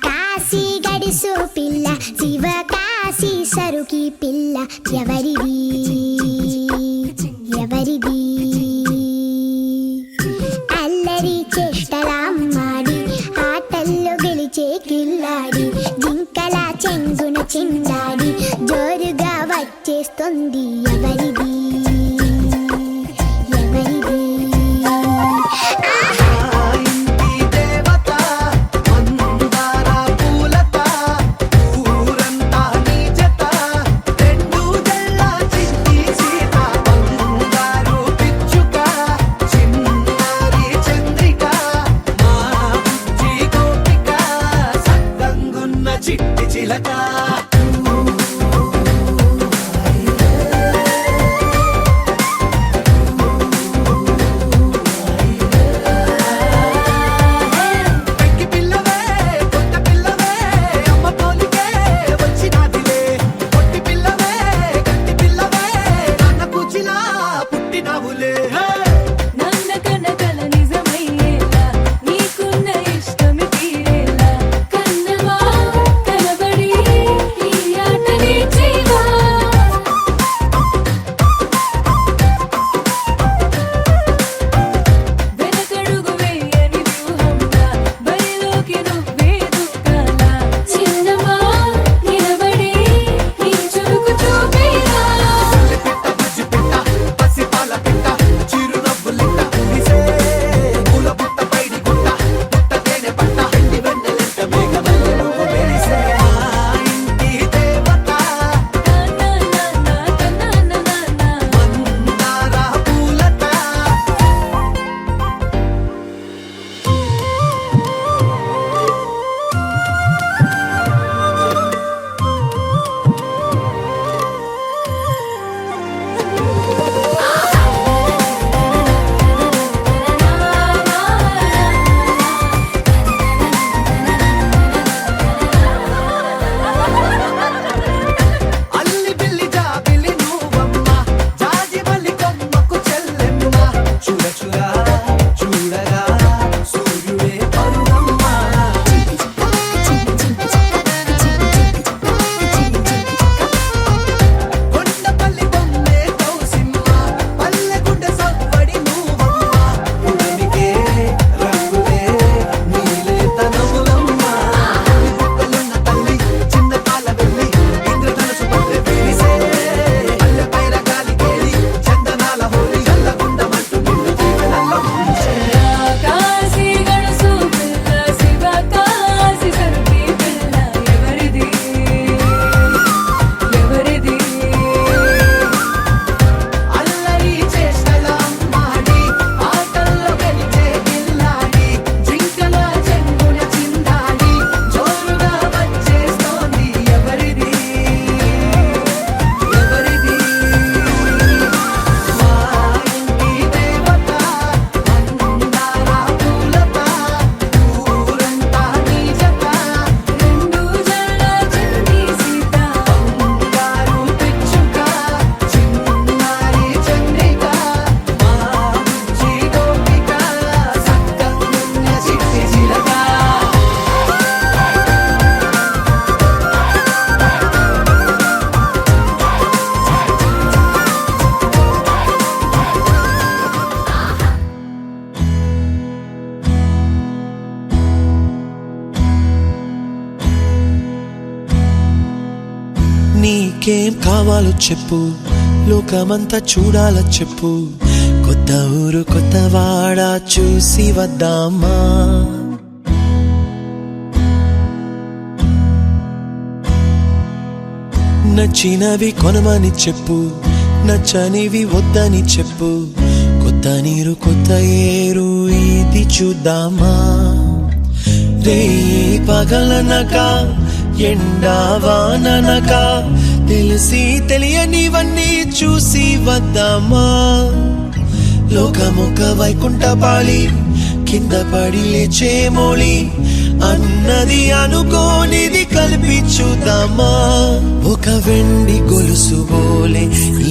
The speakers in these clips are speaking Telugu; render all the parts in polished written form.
కాశీ గడిసు పిల్ల శివ కాశీ సరుకి పిల్ల ఎవరిది ఎవరిది అల్లరి చేష్టలామ్మాడి ఆటల్లో గెలిచే కిల్లాడి జింకల చెంగున చిందాడి జోరుగా వచ్చేస్తుంది ఎవరిది ఎవరిది నీకేం కావాలో చెప్పు, లోకమంతా చూడాల చెప్పు, కొత్త ఊరు కొత్త వాడ చూసి వద్దామా. నచ్చినవి కొనమని చెప్పు, నచ్చనివి వద్దని చెప్పు, కొత్త నీరు కొత్త ఏరు ఇది చూద్దామా. రే పగలనక ఎండా వాననక తెలిసి తెలియనివన్నీ చూసి వద్దామా. లోకమొక వైకుంఠపాళి కింద పడి లేచే మోళి అన్నది అనుకోనిది కలిపి చూద్దామా. ఒక వెండి గొలుసు బోలే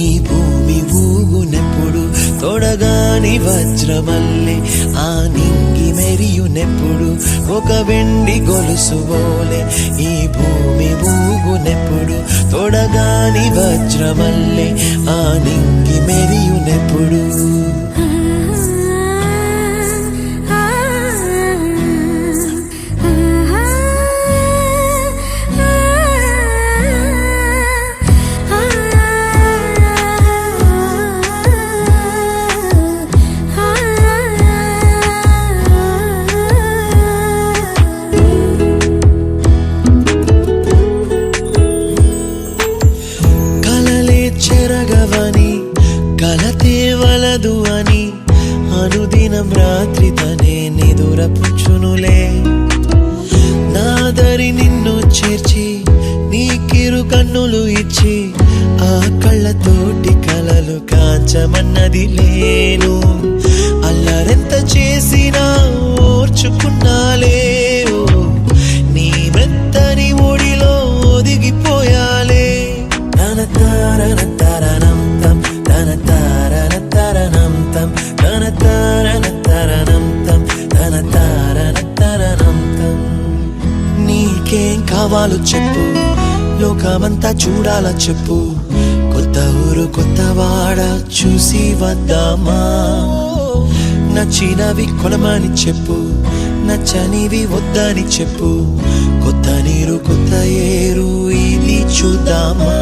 ఈ భూమి ఊగునెప్పుడు తోడగా తొడగాని వజ్రమల్లె ఆ నింగి మెరియునెప్పుడు ఒక వెండి గొలుసు బోలే ఈ భూమి ఊగునెప్పుడు తొడగాని వజ్రమల్లె ఆ నింగి మెరియునెప్పుడు చెరగవని కలతే వలదు అని అనుదినం రాత్రి తనే నిదురపుచ్చునులే నాదరి నిన్ను చేర్చి నీకిరు కన్నులు ఇచ్చి ఆ కళ్ళతోటి కలలు కాంచమన్నది లేను అల్లరెంత చేసినా ఓర్చుకున్నాలే నీ మెత్తని ఒడిలో ఒదిగిపోయాలే తన తారన తరణం తం తన తారన తరణం తం తన తారన తరణం తం తన తారన తరణం తం నీకేం కావాలో చెప్పు లోకమంతా చూడాల చెప్పు కొత్త ఊరు కొత్త వాడ చూసి వద్దామా నచ్చినవి కొనమని చెప్పు నచ్చనివి వద్దని చెప్పు కొత్త నీరు కొత్త ఏరు ఇది చూద్దామా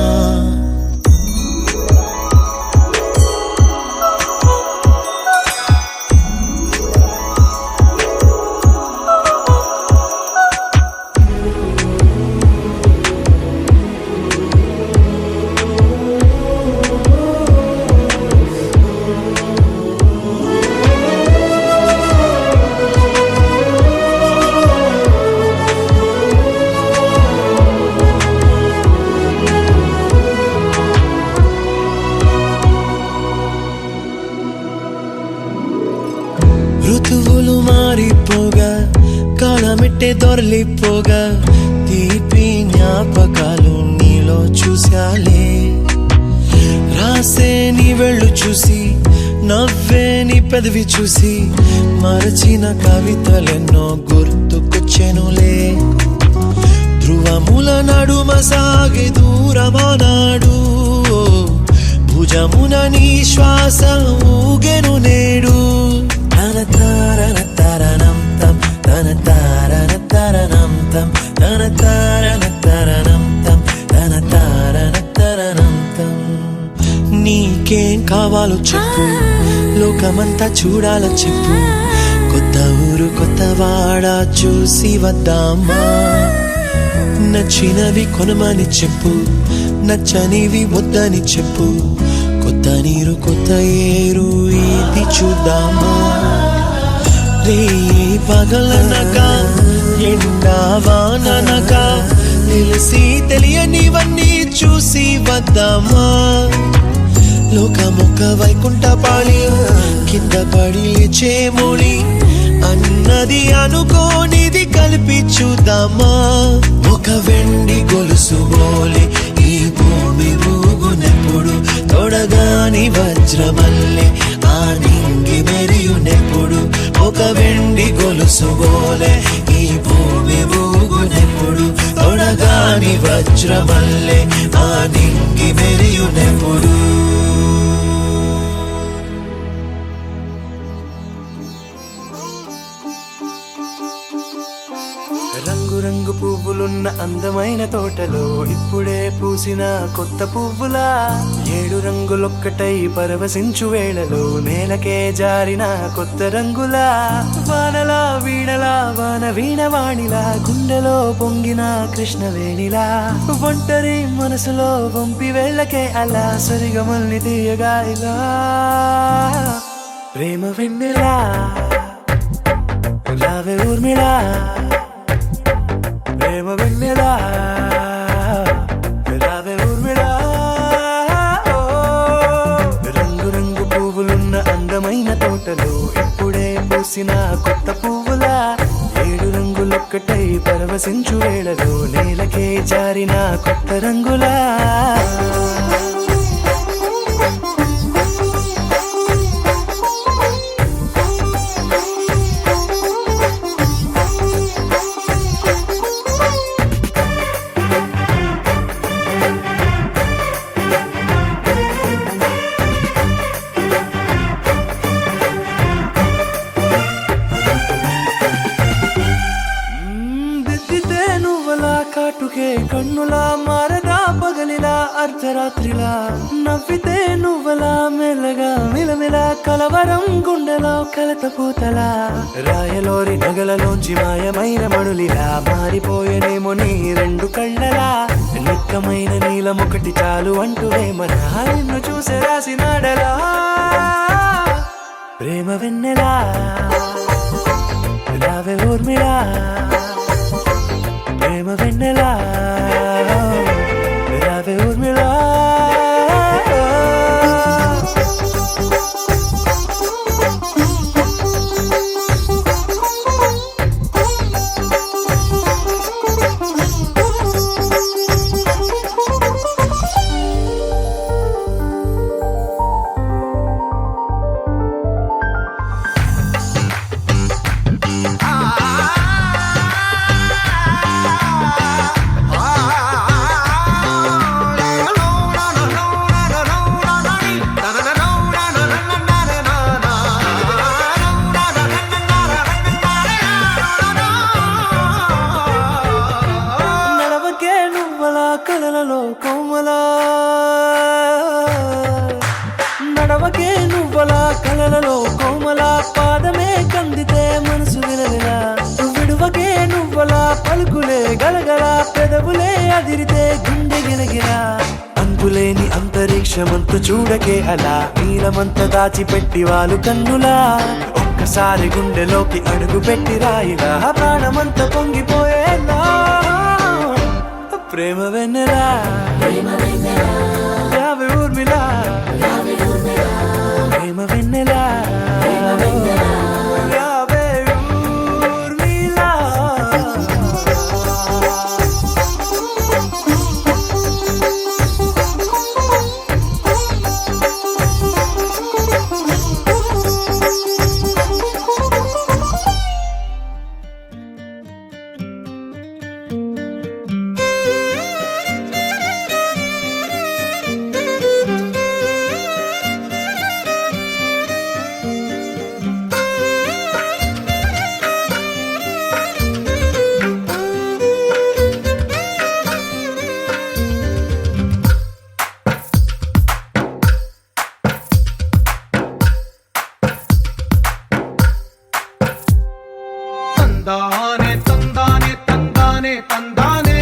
ఋతువులు మారిపోగా కాలమెట్టే దొరలిపోగా తీపి జ్ఞాపకాలు నీలో చూశాలే రాసే నీ వెళ్ళు చూసి నవ్వే నీ పెదవి చూసి మరచిన కవితలెన్నో గుర్తుకొచ్చెనులే ధ్రువముల నడుమ సాగే దూరమానాడు భుజమున నీ శ్వాస ఊగెను నేడు తన తారన తరణం తం తన తారన తరణం తం తన తారన తరణం తం తన తారన తరణం తం నీకేం కావాలో చెప్పు లోకమంతా చూడాల చెప్పు కొత్త ఊరు కొత్త వాడ చూసి వద్దామా నచ్చినవి కొనమని చెప్పు నచ్చనివి వద్దని చెప్పు కొత్త నీరు కొత్త ఏరు ఇది చూద్దామా రే పగలనక ఎండా వాననక తెలిసి తెలియనివన్నీ చూసి వద్దామా లోకమొక్క వైకుంఠపాళి కింద పడి లేచే మోళి అన్నది అనుకోనిది కలిపి చూద్దామా ఒక వెండి గొలుసు బోలే ఈ భూమి ఊగునెప్పుడు తొడగాని వజ్రమల్లె ఆ నింగి మెరియునెప్పుడు ఒక వెండి గొలుసు బోలే ఈ భూమి ఊగునెప్పుడు తొడగాని వజ్రమల్లె ఆ నింగి మెరియునెప్పుడు రంగు పువ్వులున్న అందమైన తోటలో ఇప్పుడే పూసిన కొత్త పువ్వులా 7 రంగులొక్కటై పరవశించు వేళలో నేలకే జారిన కొత్త రంగులా వానలా వీణలా వాన వీణవాణిలా గుండెలో పొంగిన కృష్ణవేణిలా ఒంటరి మనసులో వంపి వెళ్ళకే అలా సరిగమల్ని తీయగా ఇలా ప్రేమ వెన్నెలా రావే ఊర్మిళా ప్రేమ వెన్నెలా రావే ఊర్మిళా రంగు రంగు పువ్వులున్న అందమైన తోటలో ఇప్పుడే పూసిన కొత్త పువ్వులా 7 రంగులొక్కటై పరవశించు వేళలో నేలకే జారిన కొత్త రంగులా రాత్రిలా నవ్వితే నువ్వలా మెల్లగా మిలమిల కలవరం గుండెలో కలత పూతలా రాయలోరి నగలలోంచి మాయమైన మణులిలా మారిపోయేనేమో నీ రెండు కళ్ళలా నిక్కమైన నీలం ఒకటి చాలు అంటూ వేమన నిన్ను చూసే రాసినాడలా ప్రేమ వెన్నెలా రావే ఊర్మిళా ప్రేమ వెన్నెలా రావే ఊర్మిళా కలలలో కోమలా నడవకే నువ్వలా కలలలో కోమలా పాదమే కందితే మనసు విలవిలా విడువకే నువ్వలా పలుకులే గలగల పెదవులే అదిరితే గుండె గిలగిలా అంతులేని అంతరిక్షమంత చూడకే అలా నీలమంత దాచిపెట్టి వాళ్ళు కన్నులా ఒక్కసారి గుండెలోకి అడుగు పెట్టి రాయిలా ప్రాణమంత పొంగిపోయేలా ప్రేమ వెన్నెలా రావే ఊర్మిళా ప్రేమ వెన్నెలా రావే ఊర్మిళా తందానే తందానే తందానే తందానే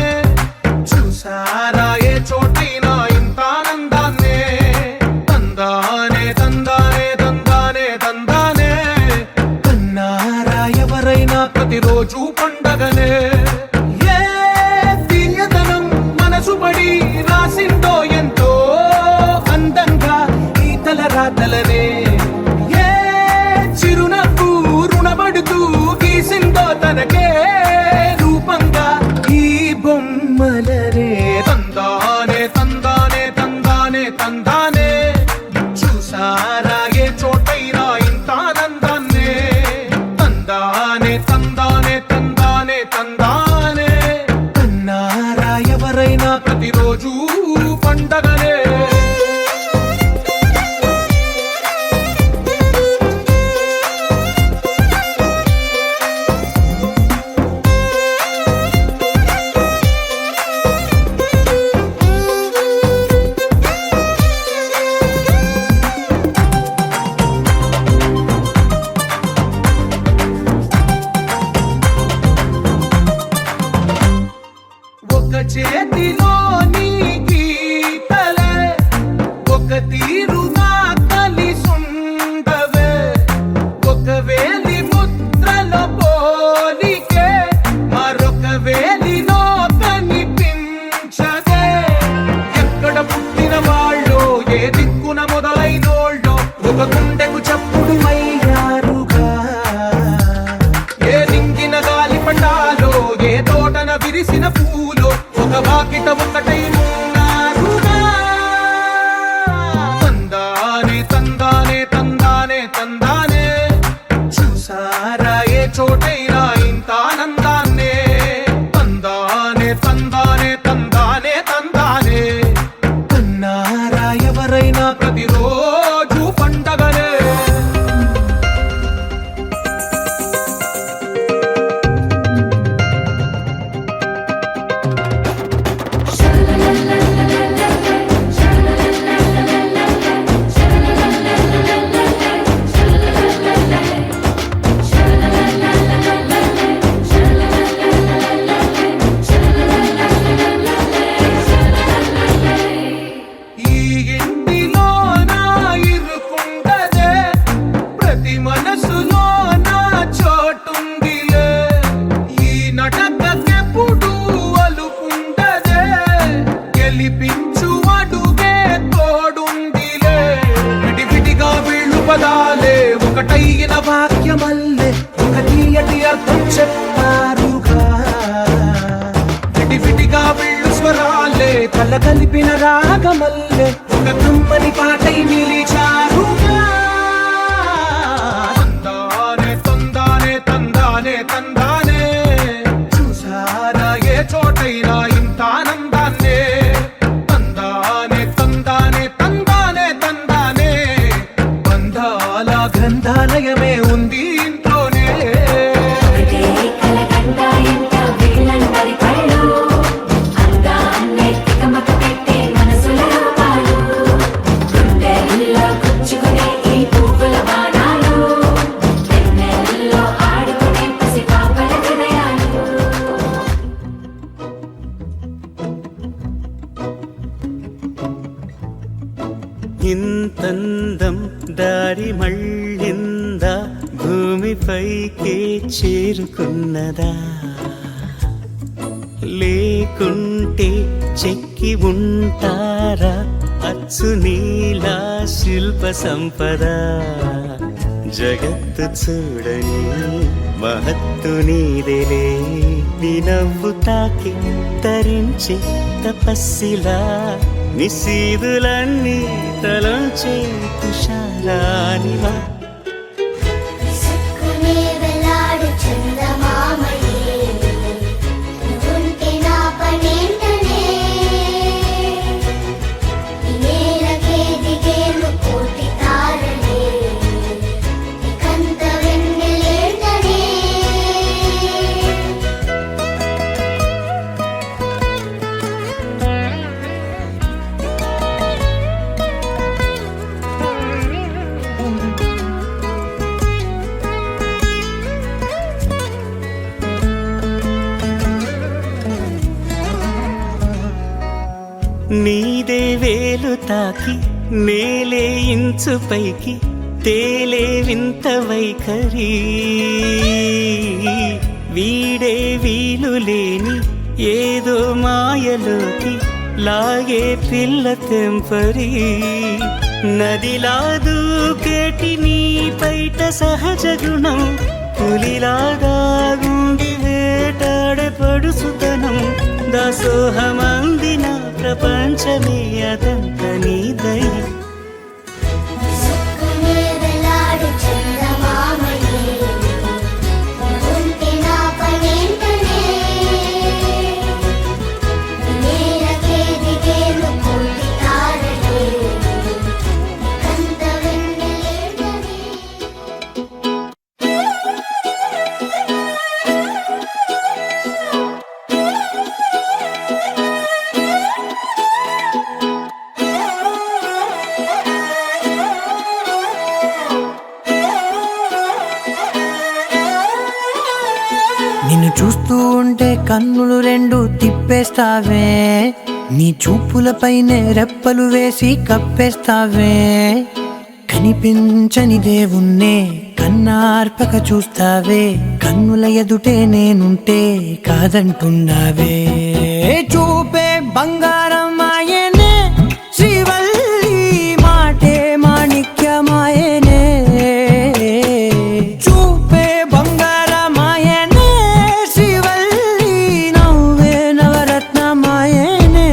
చూసారా ఏ చోటైనా ఇంత ఆనందాన్నే తందానే తందానే తందానే తందానే కన్నారా ఎవరైనా ప్రతిరోజు పండగనే ఏ తీయదనం మనసు పడి రాసిందో ఎంతో అందంగా ఈ తల రాతలనే ఏ చిరునవ్వు రుణపడుతూ గీసిందో తనకే రూపంగా ఈ బొమ్మలనే తందానే తందానే తందానే తందానే చూసారా ఏ చోటైనా ఇంత ఆనందాన్నే తందానే తందానే తందానే తందానే కన్నారా ఎవరైనా ప్రతిరోజు పండగనే ఒక చేతిలో నీ గీతలే ఒక తీరుగా కలిసుండవే ఒక వేలి ముద్రలో పోలికే మరొక వేలిలో కనిపించదే ఎక్కడ పుట్టిన వాళ్ళో ఏ దిక్కున మొదలైనోళ్ళో ఒక గుండెకు చప్పుడు అయ్యారుగా ఏ దింగిన గాలి పటాలో ఏ తోటన విరిసిన పూలో ఒక వాకిట ఒకటై ఉన్నారుగా తందానే తందానే తందానే తందానే చూసారా ఏ చోటైనా ఇంత ఆనందాన్నే తందానే తందానే తందానే తందానే కన్నారా ఎవరైనా ప్రతిరోజు పండగనే la la la la la la la మనసులో నా చోటుందిలే ఈ నటకెప్పుడు అలుపుండదే గెలిపించు అడుగే తోడుందిలే విడివిడిగా వీళ్ళు పదాలే ఒకటైన వాక్యమల్లే ఒక తీయటి అర్థం చెప్పారుగా విడివిడిగా వీళ్ళు స్వరాలే కల కలిపిన రాగమల్లే ఒక కమ్మని పాటై నిలిచారుగా తందానే తందానే తందానే తందానే చూసారా ఏ చోటైనా ఇంత ఆనందాన్నే తందానే తందానే తందానే తందానే బంధాల గ్రంథాలయమే ఉంది ఇంట్లోనే ఒకటే కలకండ ఎంత వీళ్ళందరి కళ్ళు అందాన్నే తికమక పెట్టే మనసుల రూపాలు గుండెల్లో గుచ్చుకునే ఈ పువ్వుల బాణాలు వెన్నెల్లో ఆడుకునే పసిపాపల హృదయాలు ఇంతందం దారి మళ్ళిందా భూమిపైకే చేరుకున్నదా లేకుంటే చెక్కి ఉంటారా అచ్చు నీలా శిల్ప సంపద జగత్తు చూడని మహత్తు నీదేలే నీ నవ్వు తాకి తరించి తపస్సిలా నిశీదులన్నీ తలంచే తుషారానిలా విసుక్కునే వెలాడు చందమామయే నువ్వుంటే నా పనేంటనే ఈ నేలకే దిగేను కోటి తారలే నీకంత వెన్నెలేంటనే నీదే వేలు తాకి నేలే ఇంచు పైకి తేలే వింత వైఖరి వీడే వీలు లేని ఏదో మాయలోకి లాగే పిల్ల తెంపరి నదిలా దూకేటి నీ పైట సహజ గుణం పులిలాగా గుండి వేటాడే పడుసుతనం దాసోహమందిన ప్రపంచమే అదంత నీ దయ విసుక్కునే వెలాడు చందమామయే నువ్వుంటే నా పనేంటనే ఈ నేలకే దిగేను కోటి తారలే నీకంత వెన్నెలేంటనే నిన్ను చూస్తూ ఉంటే కన్నులు రెండు తిప్పేస్తావే నీ చూపులపైనే రెప్పలు వేసి కప్పేస్తావే కనిపించని దేవుణ్ణే కన్నార్పక చూస్తావే కన్నుల ఎదుటే నేనుంటే కాదంటున్నావే చూపే బంగారం ఆయనే శ్రీవల్లి మాటే మాణిక్యమాయనే చూపే బంగారమాయనే శ్రీవల్లి నవ్వే నవరత్నమాయనే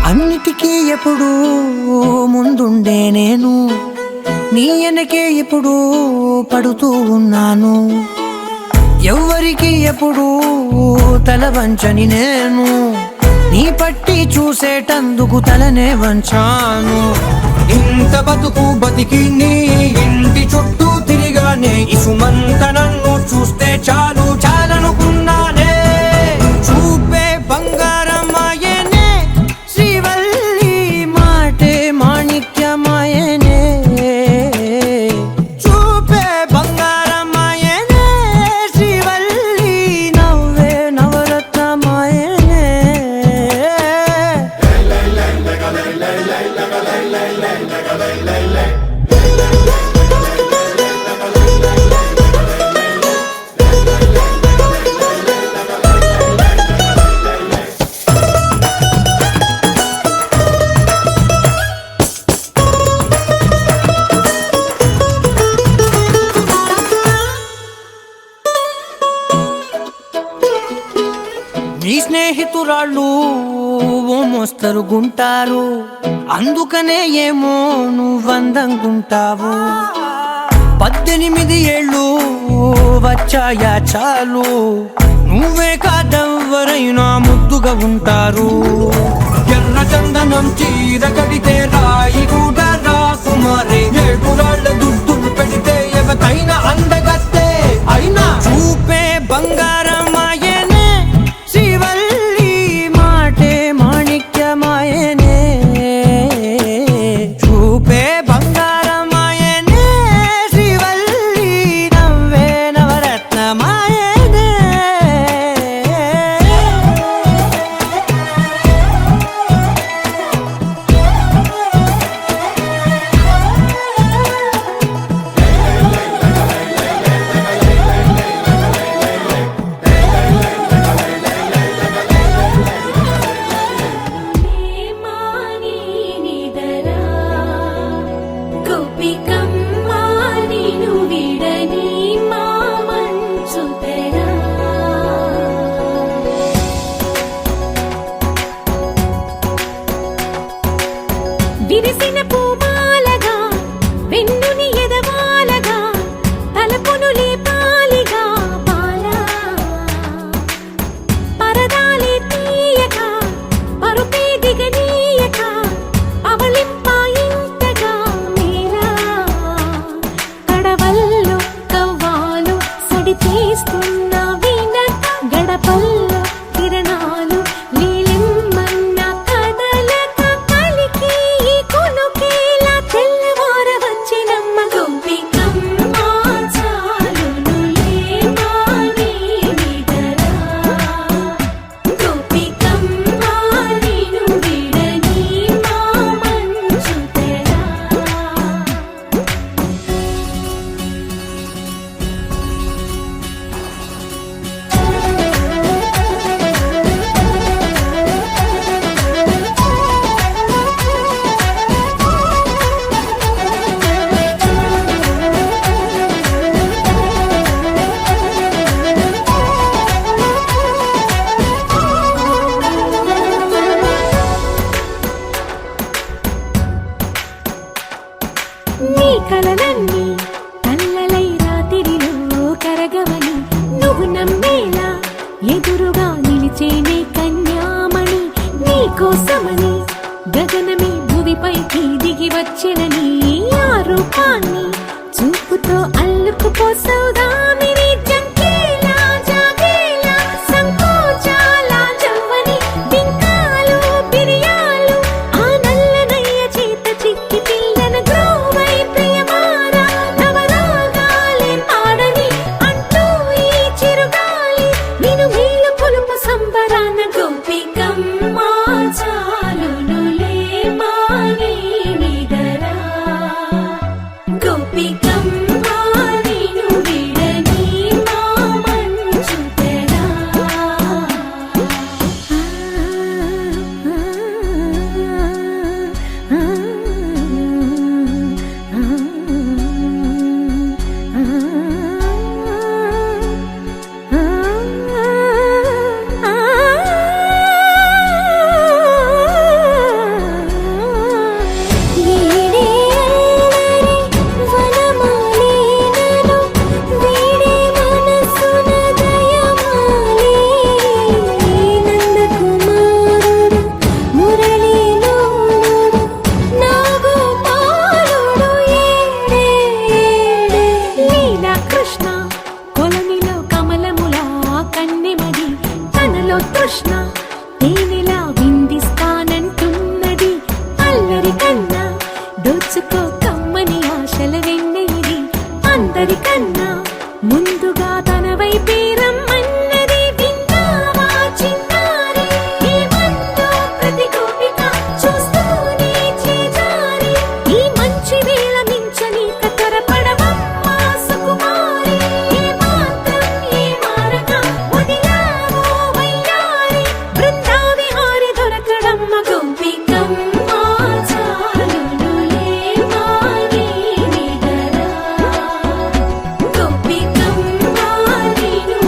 అన్నిటికీ ఎప్పుడు ముందుండే నేను నీ వెనకే ఎప్పుడు పడుతూ ఉన్నాను ఎవ్వరికి ఎప్పుడు తల వంచని నేను నీ పట్టి చూసేటందుకు తలనే వంచాను ఇంత బతుకు బతికి నీ ఇంటి చుట్టూ తిరిగానే ఇసుమంత నన్ను నీ స్నేహితురాళ్ళు ఓ మోస్తరుగుంటారు, అందుకనే ఏమో నువ్వందంగుంటావు. 18 ఏళ్ళు వచ్చాయా చాలు, నువ్వే కాదెవ్వరైనా ముద్దుగా ఉంటారు. ఎర్ర చందనం చీర కడితే రాయి కూడా రాకుమారే, 7 రాళ్ళ దుద్దులు పెడితే ఎవతైనా అందగత్తే. అయినా చూపే బంగారమాయనే, శ్రీవల్లి మాటే మాణిక్యమాయనే. చూపే బంగారమాయనే, శ్రీవల్లి నవ్వే నవరత్నమాయనే. మాని నిదరా గోపికమ్మ నిను విడని మా మంచు తెరా. విరిసిన పూమాలగా వెన్నుని ఎదవాలగా, తలపును లేపాలిగా బాలా. పరదాలే తీయక పరుపే దిగనీయక, అవలింపాయింతగా మేలా. కడవల్లో కవ్వాలు సడి చేస్తున్న వినక, గడపల్లో కిరణాలు నీలిమ్మన్న కదలక, కలికి ఈ కొనుకేలా తెల్లవార వచ్చినమ్మ. గోపికమ్మ చాలునులే మాని నిదరా, గోపికమ్మ నిను విడని మా మంచు తెరా. నీ కలలన్నీ కల్లలై రాత్రిలో కరగవని, నువ్వు నమ్మేలా ఎదురుగా నిలిచేనే కన్యామణి. నీ కోసమని గగనమే భువిపైకి దిగి వచ్చెనని, ఆ రూపాన్ని చూపుతో అల్లుకుపోసౌదామిని. జంకేలా జాగేలా సంకోచాల జవ్వని, బింకాలు బిరియాలు ఆ నల్లనయ్య చేత చిక్కి పిల్లన గ్రోవై ప్రియమారా. నవరాగాలే పాడని అంటూ ఈ చిరుగాలి, నిను మేలు పొలుపు సంబరాన. గోపికమ్మ చాలునులే మాని నిదరా, గోపికమ్మ నిను విడని మా మంచు తెరా. తృష్ణ తేనెలా విందిస్తానంటున్నది, అల్లరి కన్నా దోచుకో కమ్మని ఆశల వెన్నెయిది. అందరికన్నా ముందుగా తన వైపే రమ్మన్నది, విన్నావా చిన్నారి ఏమందో ప్రతి గోపిక చూస్తూనే చేజారి. ఈ మంచి వేళ మించని కతరపడవమ్మ సుకుమారి, ఏ మాత్రం ఏ మారక వదిలావో వయ్యారి. బృందావిహారి దొరకడమ్మ గోపికమ్మ చాలునులే మాని నిదరా, గోపికమ్మ నిను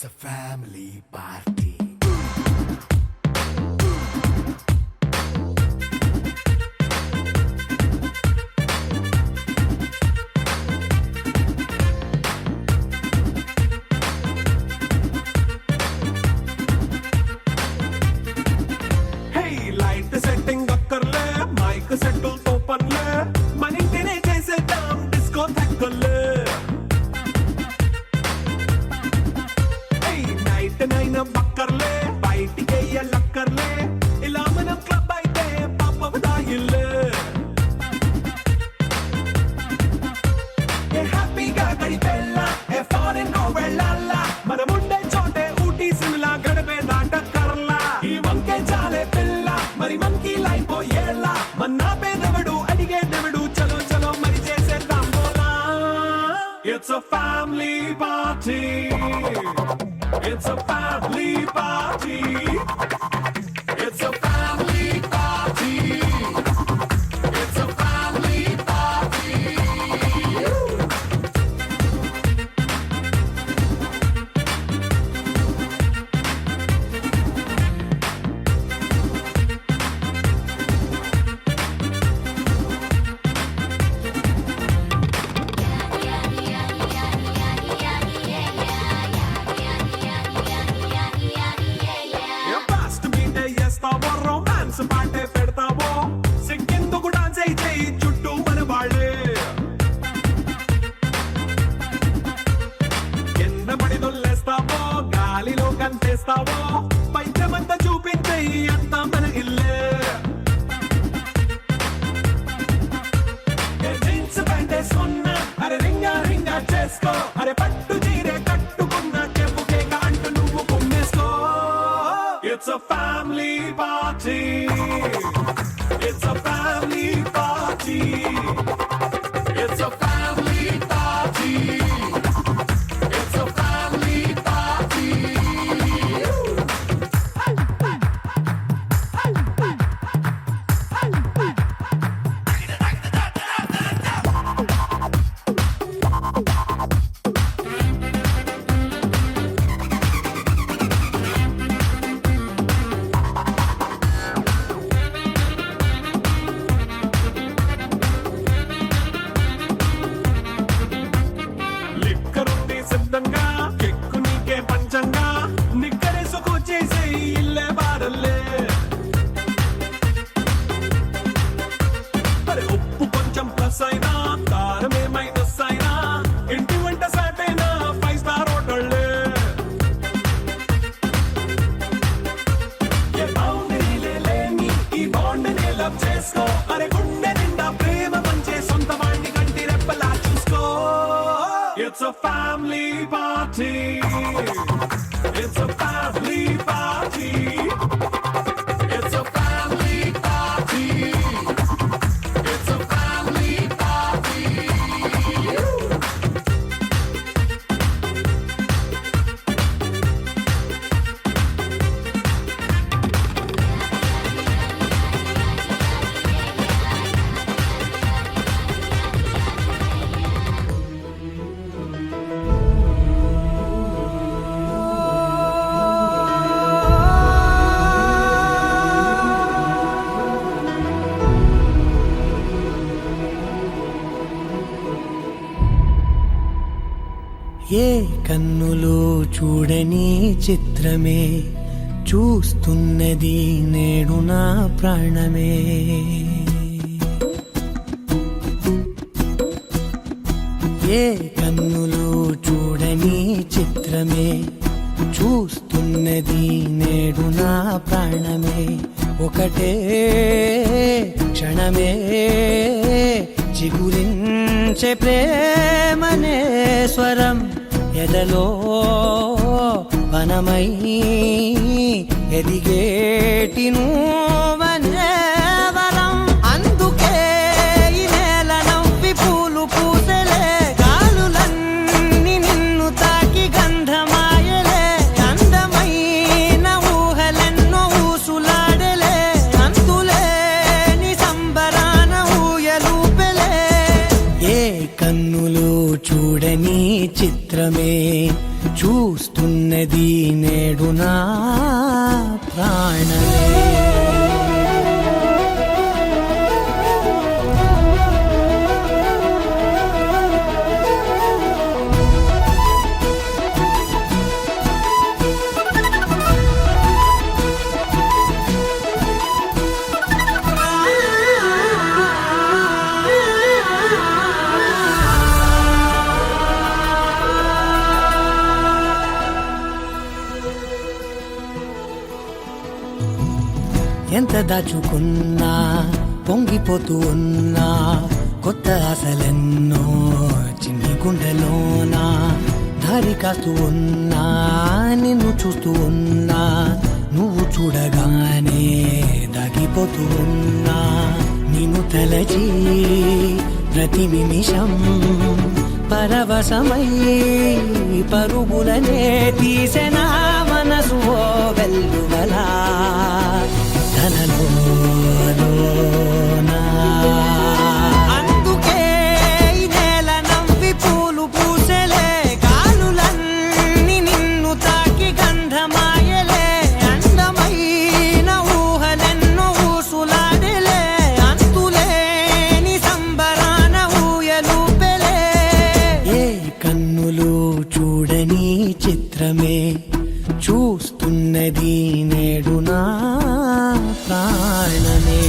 It's a family party. Hey, light setting అక్కర్లే మైక్ సెట్టిల్ తో పనులే మన ఇంటినే చేసేద్దాం డిస్కో థక్కర్లే నైట్ నైన్ బక్కర్లే బయటికి లక్కర్లే ఇలా మనం క్లబ్ అయితే పాపదాయిల్లే హ్యాపీగా గడిపెల్లా ఫారెన్ వెళ్ళాలా మనం ఉండే చోటే ఊటీ సిమ్లా గడిపే నాటకర్లా ఈ వంకే చాలే పిల్ల మరి మనకి లైఫ్ ఏళ్ళ మన్నా పేదవడు అడిగేదవడు చలో చలో మరి చేసేద్దాం బోలా it's a family party. It's a family party. It's a family party. It's a family party. Fast beat చేస్తావో రొమాన్స్ పాటే పెడతావో సిక్కిందుకు డాన్స్ చేయి చుట్టూ మన వాళ్ళే కింద పడి దొల్లేస్తావో గాలిలో కంటేస్తావో పైచమంతా చూపించేయి అంతా మన ఇల్లే జీన్స్ ప్యాంట్ వేసుకున్నా అరే రింగా రింగా చేసుకో అరే పట్టు చీరే కట్టుకున్నా చెప్పు కేక అంటూ నువ్వు కుమ్మేసుకో It's a family party. It's a family party. It's a family party. It's a family party. లిక్కరుంది సిద్ధంగా కెక్కు నీకే పంచంగా నిక్కరేసుకు చేసే ఇల్లే బారల్లే అరే ఉప్పు కొంచెం ప్లస్ అయినా కారమే మైనస్ అయినా ఇంటి వంట సాటైనా 5 స్టార్ హోటళ్ళే ఏ బౌండరీలే లేని ఈ బాండ్నే లవ్ చేసుకో అరే గుండె నిండా ప్రేమ పంచే సొంత వాణ్ణి కంటి రెప్పలా చూసుకో It's a family party. It's a family party. It's a family party. It's a family party. ఏ కన్నులు చూడని చిత్రమే చూస్తున్నది నేడు నా ప్రాణమే ఏ కన్నులు చూడని చిత్రమే చూస్తున్నది నేడు నా ప్రాణమే ఒకటే క్షణమే చిగురించే ప్రేమనే స్వరం ఎదలో వనమై ఎదిగేటి నువ్వనే వరం అందుకే ఈ నేల నవ్వి పూలు పూసలే గాలులన్నీ నిన్ను తాకి గంధమాయలే అందమైన ఊహలెన్నో ఊసులాడలే అంతులేని సంబరాన ఊయలూపెలే ఏ కన్నులు చూడని చిత్రమే చూస్తున్నది నేడు నా ప్రాణమే. ఎంత దాచుకున్నా పొంగిపోతూ ఉన్నా కొత్త ఆశలెన్నో చిన్ని గుండెలోనా దారి కాస్తూ ఉన్నా నిన్ను చూస్తూ ఉన్నా నువ్వు చూడగానే దాగిపోతూ ఉన్నా నిన్ను తలచి ప్రతి నిమిషం పరవశమై పరుగులనే తీసెనా మనసు ఓ వెల్లువలా అందుకే ఈ నేల నవ్వి పూలు పూసెలే కాలులన్నీ నిన్ను తాకి గంధమాయలే అందమైన ఊహలెన్నో ఊసులాడలే అంతులేని సంబరాన ఊయలూపెలే ఏ కన్నులు చూడని చిత్రమే చూస్తున్నది నేడు నా ప్రాణమే.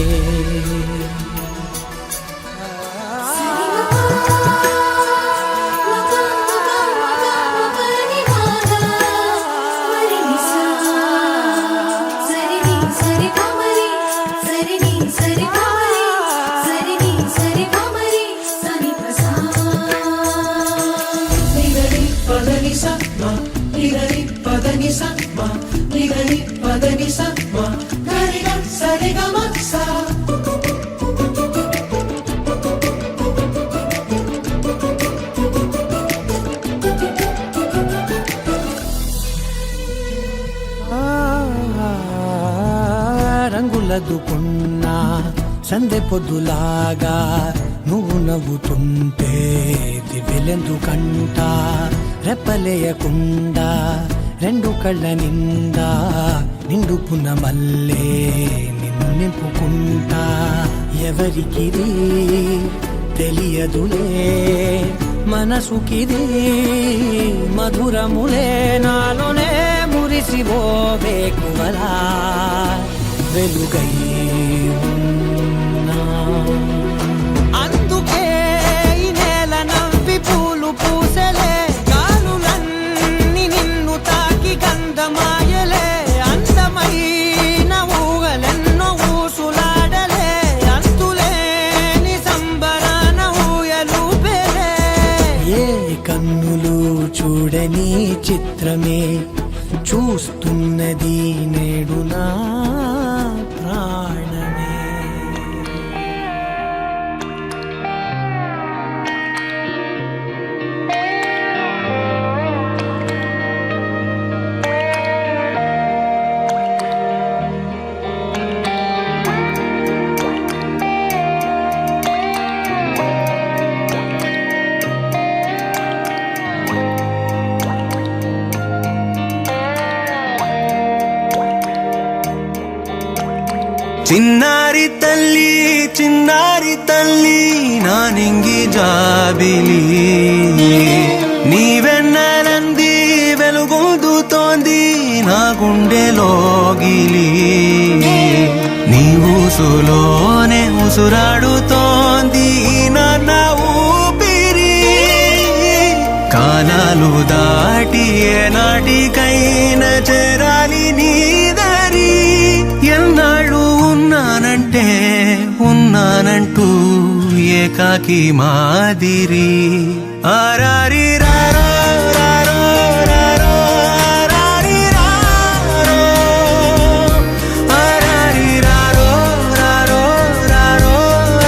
రంగులదుకున్నా సందె పొద్దులాగా నువ్వు నవ్వుతుంటే దివ్యలెందుకంట రెప్పలేయకుండా రెండు కళ్ళ నిండా నిండుకున్న మల్లే నిన్ను నింపుకుంటా ఎవరికిది తెలియదులే మనసుకిది మధురములే నాలోనే మురిసివో వేకువలా వెలుగై ఉన్నా. అందుకే ఈ నేల నవ్వి పూలు పూసెలే గాలులన్నీ నిన్ను తాకి గంధమాయలే అందమైన ఊహలెన్నో ఊసులాడలే అంతులేని సంబరాన ఊయలూపెలే ఏ కన్నులు చూడని చిత్రమే చూస్తున్నది నేడు నా ప్రాణమే. చిన్నారి తల్లి నా నింగి జాబిలి నీవెన్నెలంది వెలుగొందుతోంది నా గుండెలోగిలి నీ ఊసులోనే ఉసురాడుతోంది నాన్న ఊపిరి కాలాలు దాటి ఏనాటికైనా చేరాలి నీ దారి ఎన్నాళ్ళు ఉన్నానంటూ ఏకాకి మాదిరి ఆరారి రారో రారో రారో ఆరారి రారో ఆరారి రారో రారో రారో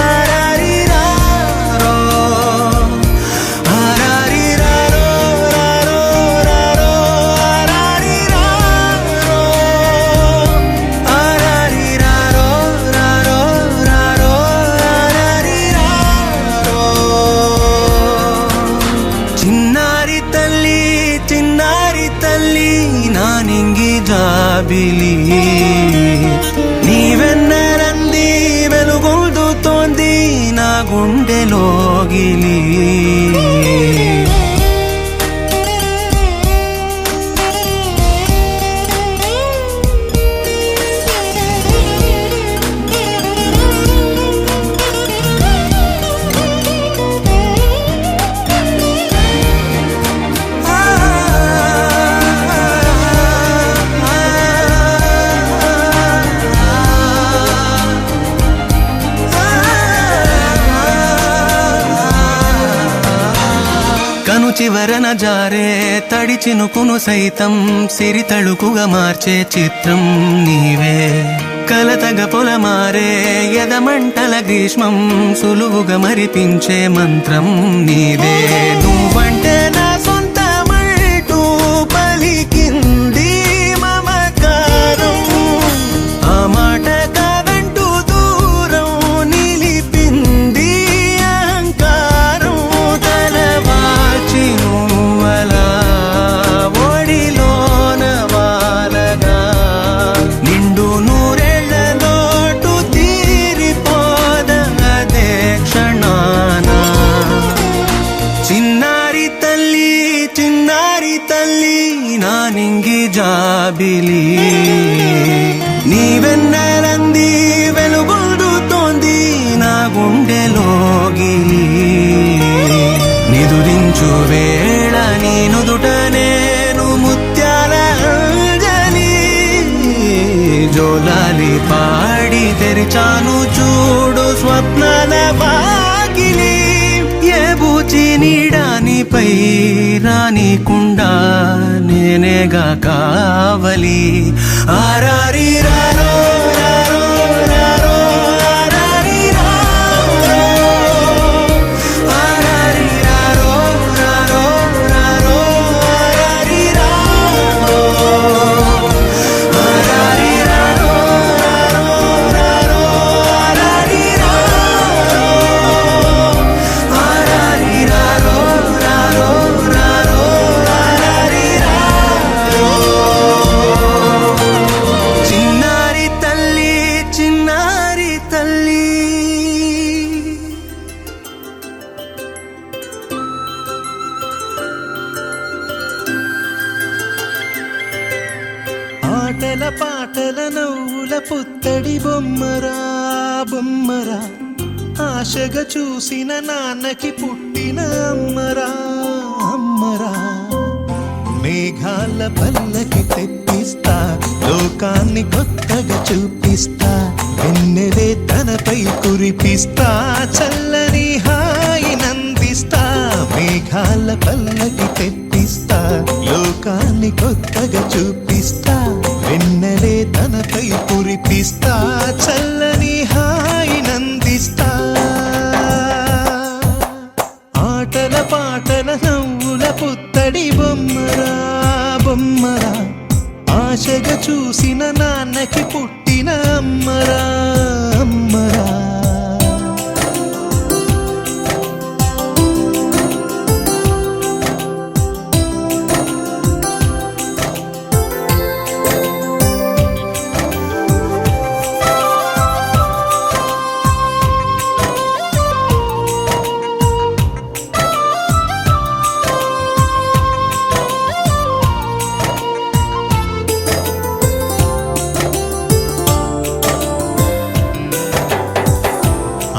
ఆరారి రారో ఆరారి రారో రారో రారో ఆరారి రారో ఆరారి రారో రారో రారో ఆరారి రారో చిన్నారి జాబిలి నీ వెన్నెలంది వెలుగొందుతోంది నా గుండెలోగిలి కను చివరన జారే తడి చినుకును సైతం సిరి తళుకుగా మార్చే చిత్రం నీవే కలతగ పొలమారే ఎదమంటల గ్రీష్మం సులువుగా మరిపించే మంత్రం నీదే నువ్వంటే నా సొంతమంటూ పలికింది మమకారం ఆ మాట కాదంటూ దూరం నిలిపింది అహంకారం తలవాల్చి నువ్వలా ఒడిలోన వాలగా నిండు నూరేళ్ల లోటు తీరిపోదదే క్షణాన చిన్నారి తల్లి నా నింగి జాబిలి నీ వెన్నెలంది వెలుగొందుతోంది నా గుండెలోగిలి నిదురించు వేళ నీ నుదుట నేను ముత్యాల అంజలి జోలాలి పాడి తెరిచాను చూడు స్వప్నాల వాకిలి ఏ బూచి నీడానిపై రానికుండా నేనేగా కావలి ఆరారి రారో రారో రారో ఆరారి రారో ఆరారి రారో రారో రారో ఆరారి రారో ఆరారి రారో రారో రారో ఆరారి రారో ఆరారి రారో రారో రారో ఆరారి రారో చిన్నారి తల్లి ఆటల పాటల నవ్వుల పుత్తడి బొమ్మరా బొమ్మరా ఆశగా చూసిన నాన్నకి పుట్టిన అమ్మరా అమ్మరా మేఘాల పల్లకి తెప్పిస్తా లోకాన్ని కొత్తగా చూపిస్తా వెన్నెలే తనపై కురిపిస్తా చల్లని హాయి నందిస్తా మేఘాల పల్లకి తెప్పిస్తా లోకాన్ని కొత్తగా చూపిస్తా వెన్నెలే తనపై కురిపిస్తా చల్లని హాయి నందిస్తా ఆటల పాటల నవ్వుల పుత్తడి బొమ్మరా బొమ్మరా ఆశగా చూసిన నాన్నకి పుట్టిన అమ్మరా అమ్మరా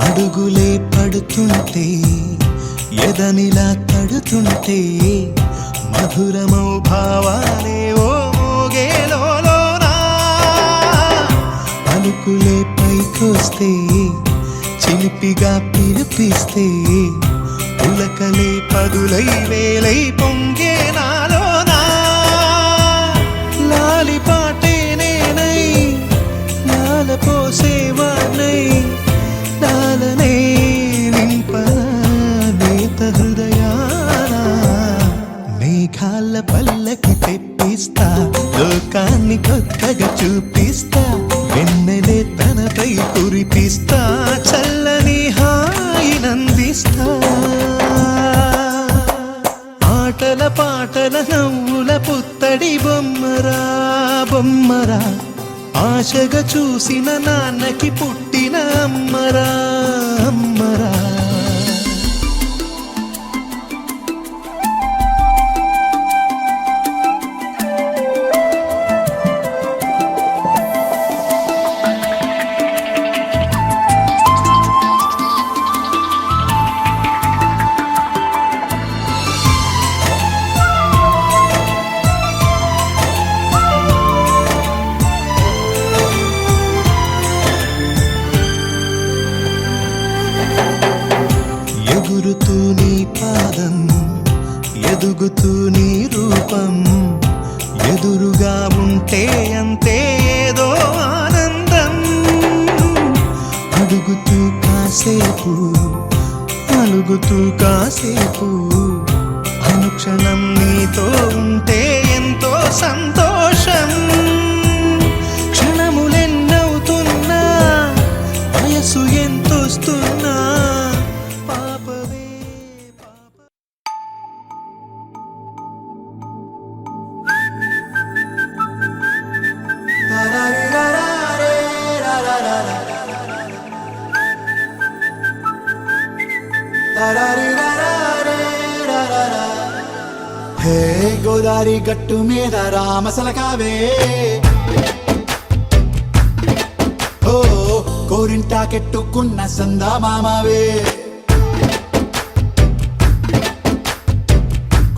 అడుగులే పడుతుంటే ఎదనిలా తడుతుంటే మధురమౌ భావాలే ఓ మోగేలోనా పలుకులే పైకొస్తే చిలిపిగా పిలిపిస్తే పులకలే పదులై వేలై పొంగే నాలోనా లాలి పాటే నేనై లాల పోసేవాణ్ణై నాలనే నింపనా నేత హృదయాన మేఘాల పల్లకి తెప్పిస్తా లోకాన్ని కొత్తగా చూపిస్తా వెన్నెలే తనపై కురిపిస్తా చల్లని హాయి నందిస్తా ఆటల పాటల నవ్వుల పుత్త ఇత్తడి బొమ్మరా బొమ్మరా ఆశగా చూసిన నాన్నకి పుట్టిన అమ్మరా అమ్మరా ఎగురుతూ నీ పాదం ఎదుగుతూ నీ రూపం ఎదురుగా ఉంటే అంతే ఏదో ఆనందం అడుగుతూ కాసేపు అలుగుతూ కాసేపు అనుక్షణం నీతో ఉంటే ఎంతో సంతోషం క్షణములెన్నవుతున్నా వయసు ఎంతొస్తున్నా పాపవే పాప హే గోదారి గట్టు మీద రామసలకావే ఓ కోరింటా కెట్టుకున్న సందా మామావే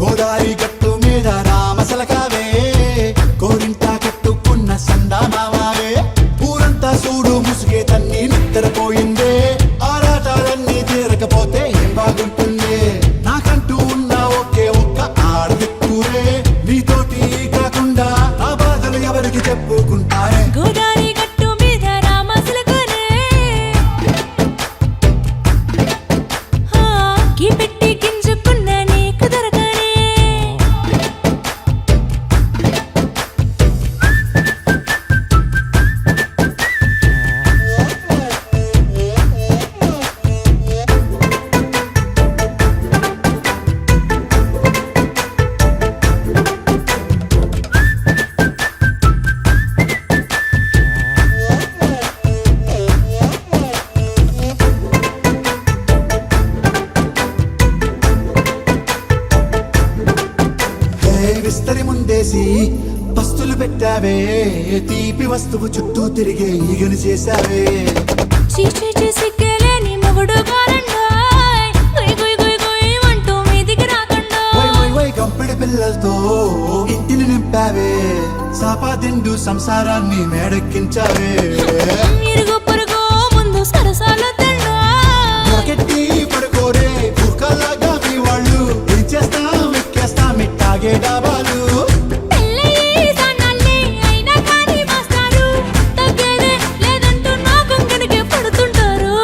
గోదారి గట్టు మీద రామసలకావే కోరింటా కెట్టుకున్న సందా మామావే ఊరంతా చూడు ముసుగే తన్ని నిద్రపోయిందే ఆరాటాలన్నీ తీరకపోతే ఏం బాగుంటుంది నాకంటూ ఉన్న ఒకే ఒక్క ఆడదిక్కురే నీతోటి కాకుండా ఆ బాధలు ఎవరికి చెప్పుకుంటారే గోదారి గట్టు మీద రామసలకనే గీ పెట్టి గింజుకున్న నీకు దొరకనే హే విస్తరి ముందేసి పస్తులు పెట్టావే తీపి వస్తువు చుట్టూ తిరిగే ఈగను చేశావే చీచీ సిగ్గలేని మొగుడు కారండాయ్ గుయ్ గుయ్ గుయ్ గుయ్ అంటూ మీదికి రాకుండా వై కంపెడి పిల్లలతో ఇంటిని నింపావే సాపాదిండు సంసారాన్ని మేడెక్కించావే ఇరుగు పొరుగు ముందు సరసాల తండా రాకెట్టి పడుకోరే భూకాలాగా మీ వాళ్ళు ఏం చేస్తాం ఎక్కేస్తాం ఇట్టాగే డాబాలు పెళ్ళయి సన్నాళ్ళే అయినా కానీ మాస్తారు తగ్గేదే లేదంటూ నా కొంగనికే పడుతుంటారు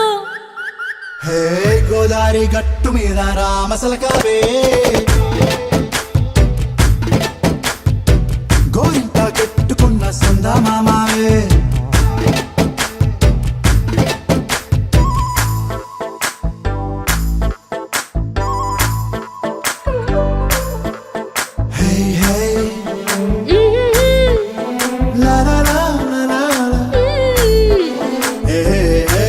హే గోదారి గట్టు మీద రామసలకావే గోరింట కెట్టుకున్న సందా మామావే హే హే లా లా లా లా లా లా. హే హే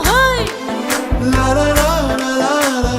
హాయ్ లా లా లా లా లా లా.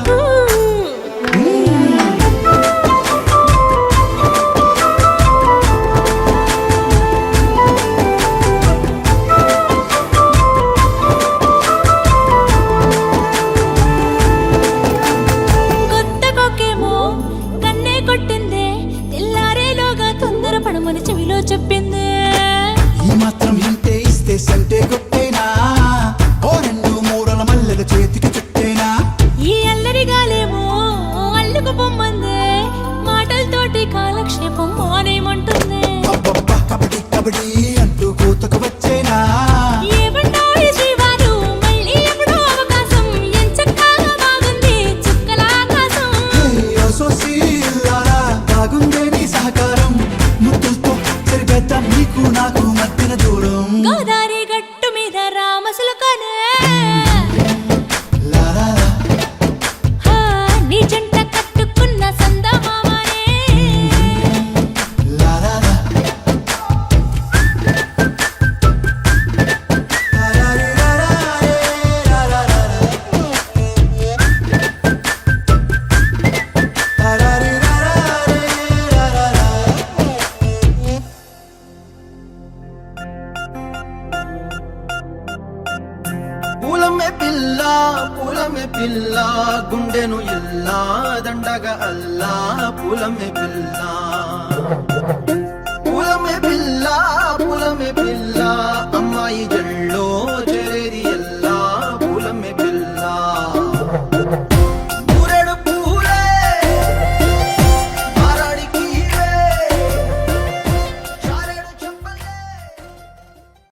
గుండెను ఇల్లా దండగ అల్లా పూలమే పిల్ల పూలమే పిల్ల పూలమే పిల్ల అమ్మాయి జెండా